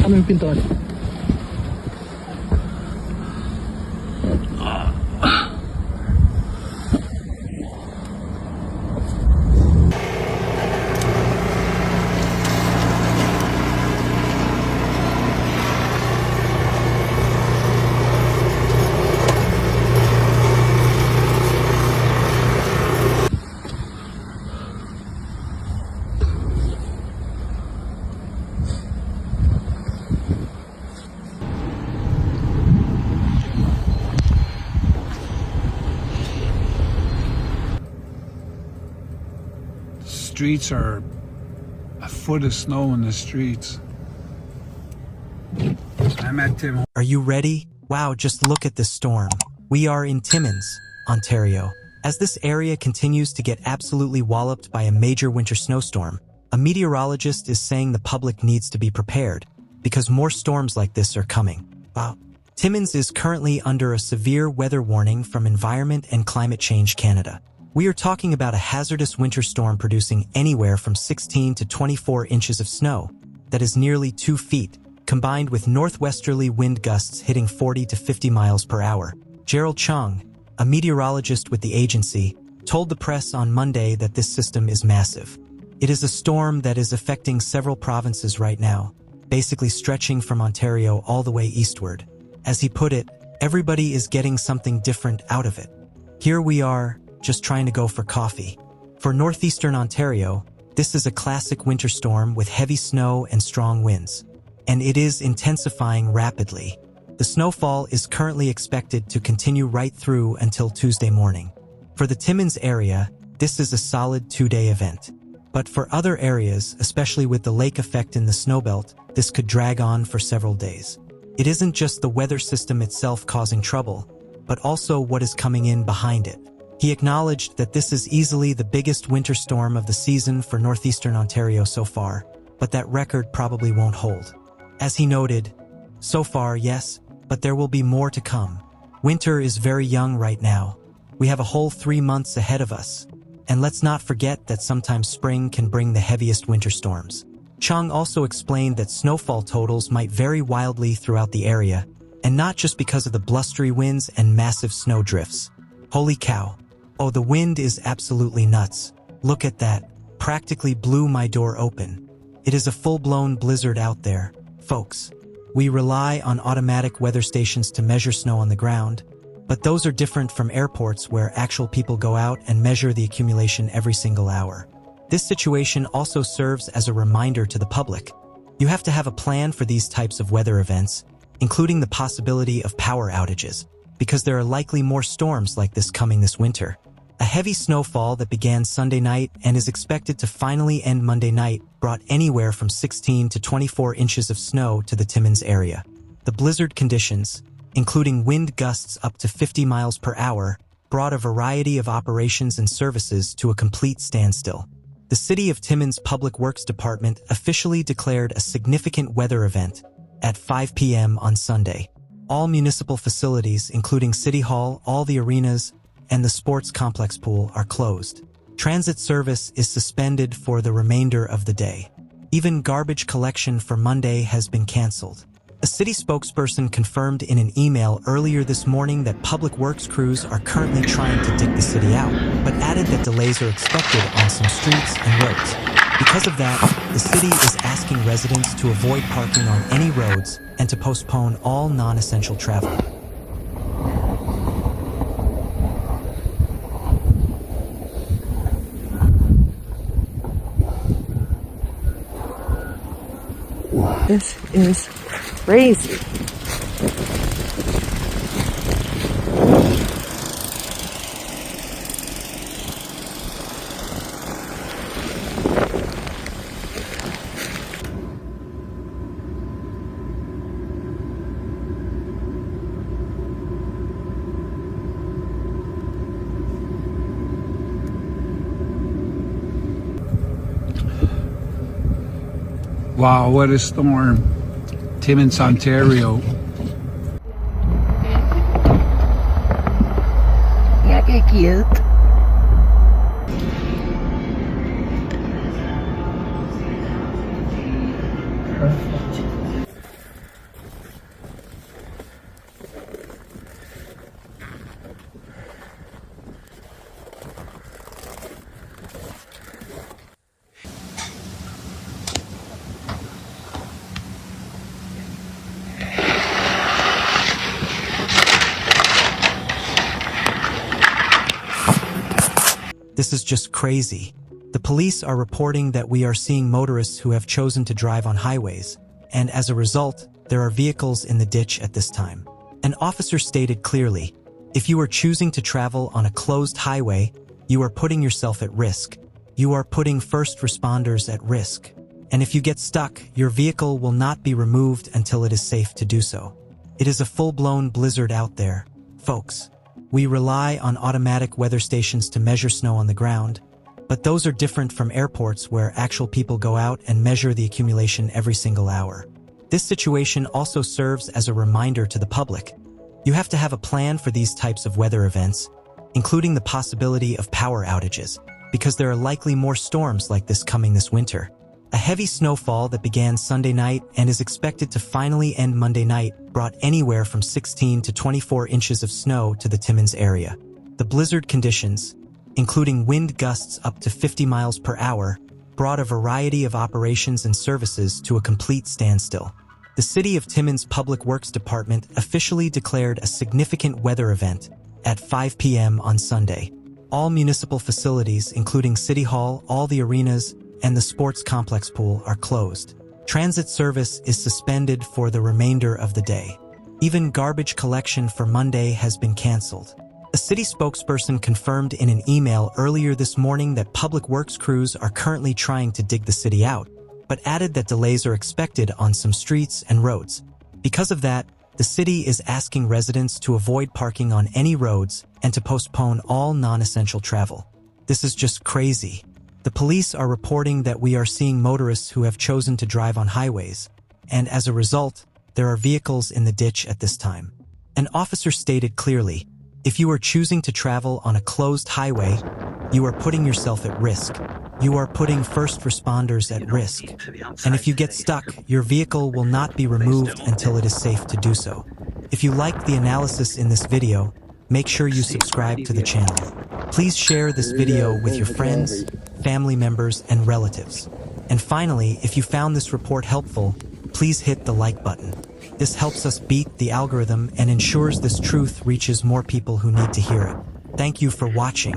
mo yung pintuan. Streets are a foot of snow in the streets. I'm at Tim. Are you ready? Wow, just look at this storm. We are in Timmins, Ontario. As this area continues to get absolutely walloped by a major winter snowstorm, a meteorologist is saying the public needs to be prepared because more storms like this are coming. Wow. Timmins is currently under a severe weather warning from Environment and Climate Change Canada. We are talking about a hazardous winter storm producing anywhere from 16 to 24 inches of snow, that is nearly 2 feet, combined with northwesterly wind gusts hitting 40 to 50 miles per hour. Gerald Chung, a meteorologist with the agency, told the press on Monday that this system is massive. It is a storm that is affecting several provinces right now, basically stretching from Ontario all the way eastward. As he put it, everybody is getting something different out of it. Here we are, just trying to go for coffee. For northeastern Ontario, this is a classic winter storm with heavy snow and strong winds, and it is intensifying rapidly. The snowfall is currently expected to continue right through until Tuesday morning. For the Timmins area, this is a solid 2-day event. But for other areas, especially with the lake effect in the snowbelt, this could drag on for several days. It isn't just the weather system itself causing trouble, but also what is coming in behind it. He acknowledged that this is easily the biggest winter storm of the season for northeastern Ontario so far, but that record probably won't hold. As he noted, so far, yes, but there will be more to come. Winter is very young right now. We have a whole 3 months ahead of us. And let's not forget that sometimes spring can bring the heaviest winter storms. Chung also explained that snowfall totals might vary wildly throughout the area, and not just because of the blustery winds and massive snow drifts. Holy cow. Oh, the wind is absolutely nuts. Look at that. Practically blew my door open. It is a full-blown blizzard out there, folks. We rely on automatic weather stations to measure snow on the ground, but those are different from airports where actual people go out and measure the accumulation every single hour. This situation also serves as a reminder to the public. You have to have a plan for these types of weather events, including the possibility of power outages, because there are likely more storms like this coming this winter. A heavy snowfall that began Sunday night and is expected to finally end Monday night brought anywhere from 16 to 24 inches of snow to the Timmins area. The blizzard conditions, including wind gusts up to 50 miles per hour, brought a variety of operations and services to a complete standstill. The City of Timmins Public Works Department officially declared a significant weather event at 5 p.m. on Sunday. All municipal facilities, including City Hall, all the arenas, and the sports complex pool are closed. Transit service is suspended for the remainder of the day. Even garbage collection for Monday has been canceled. A city spokesperson confirmed in an email earlier this morning that public works crews are currently trying to dig the city out, but added that delays are expected on some streets and roads. Because of that, the city is asking residents to avoid parking on any roads and to postpone all non-essential travel. This is crazy. Wow, what a storm. Timmins, Ontario. Yeah, qué cute. This is just crazy. The police are reporting that we are seeing motorists who have chosen to drive on highways, and as a result, there are vehicles in the ditch at this time. An officer stated clearly, "If you are choosing to travel on a closed highway, you are putting yourself at risk. You are putting first responders at risk. And if you get stuck, your vehicle will not be removed until it is safe to do so." It is a full-blown blizzard out there, folks. We rely on automatic weather stations to measure snow on the ground, but those are different from airports where actual people go out and measure the accumulation every single hour. This situation also serves as a reminder to the public. You have to have a plan for these types of weather events, including the possibility of power outages, because there are likely more storms like this coming this winter. A heavy snowfall that began Sunday night and is expected to finally end Monday night brought anywhere from 16 to 24 inches of snow to the Timmins area. The blizzard conditions, including wind gusts up to 50 miles per hour, brought a variety of operations and services to a complete standstill. The City of Timmins Public Works Department officially declared a significant weather event at 5 p.m. on Sunday. All municipal facilities, including City Hall, all the arenas, and the sports complex pool are closed. Transit service is suspended for the remainder of the day. Even garbage collection for Monday has been canceled. A city spokesperson confirmed in an email earlier this morning that public works crews are currently trying to dig the city out, but added that delays are expected on some streets and roads. Because of that, the city is asking residents to avoid parking on any roads and to postpone all non-essential travel. This is just crazy. The police are reporting that we are seeing motorists who have chosen to drive on highways, and as a result, there are vehicles in the ditch at this time. An officer stated clearly, "If you are choosing to travel on a closed highway, you are putting yourself at risk. You are putting first responders at risk. And if you get stuck, your vehicle will not be removed until it is safe to do so." If you liked the analysis in this video, make sure you subscribe to the channel. Please share this video with your friends, family members, and relatives. And finally, if you found this report helpful, please hit the like button. This helps us beat the algorithm and ensures this truth reaches more people who need to hear it. Thank you for watching.